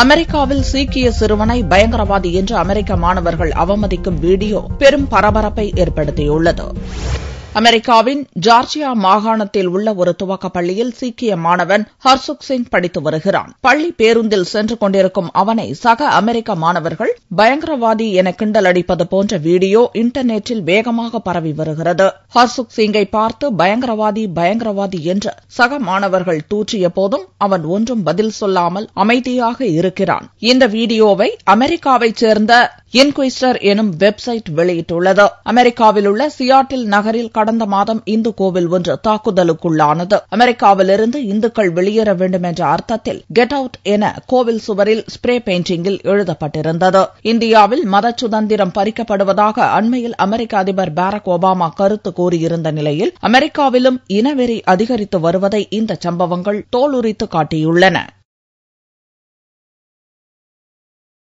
அமெரிக்காவில் சீக்கிய சிறுவனை பயங்கரவாதி என்று அமெரிக்க மாணவர்கள் அவமதிக்கும் வீடியோ பெரும் பரபரப்பை ஏற்படுத்தியுள்ளது. அமெரிக்காவின் ஜார்ஜியா மாகாணத்தில் உள்ள ஒரு துவக்கப் பள்ளியில் சீக்கிய மாணவன் ஹர்சுக் சிங் படித்து வருகிறான். பள்ளி பேருந்தில் சென்று கொண்டிருக்கும் அவனை சக அமெரிக்க மாணவர்கள் பயங்கரவாதி என கிண்டல் அடிப்பது போன்ற வீடியோ இன்டர்நெட்டில் வேகமாக பரவி வருகிறது. ஹர்சுக் சிங்கை பார்த்து பயங்கரவாதி என்று சக மாணவர்கள் தூற்றிய போதும் அவன் ஒன்றும் பதில் சொல்லாமல் அமைதியாக இருக்கிறான். இந்த வீடியோவை அமெரிக்காவைச் சேர்ந்த இன்குயிஸ்டர் எனும் வெப்சைட் வெளியிட்டுள்ளது. அமெரிக்காவில் உள்ள சியாட்டில் நகரில் கடந்த மாதம் இந்து கோவில் ஒன்று தாக்குதலுக்குள்ளானது. அமெரிக்காவிலிருந்து இந்துக்கள் வெளியேற வேண்டும் என்ற அர்த்தத்தில் கெட் அவுட் என கோவில் சுவரில் ஸ்ப்ரே பெயிண்டிங்கில் எழுதப்பட்டிருந்தது. இந்தியாவில் மத சுதந்திரம் பறிக்கப்படுவதாக அண்மையில் அமெரிக்க அதிபர் பாரக் ஒபாமா கருத்து கூறியிருந்த நிலையில் அமெரிக்காவிலும் இனவெறி அதிகரித்து வருவதை இந்த சம்பவங்கள் தோலுரித்து காட்டியுள்ளன.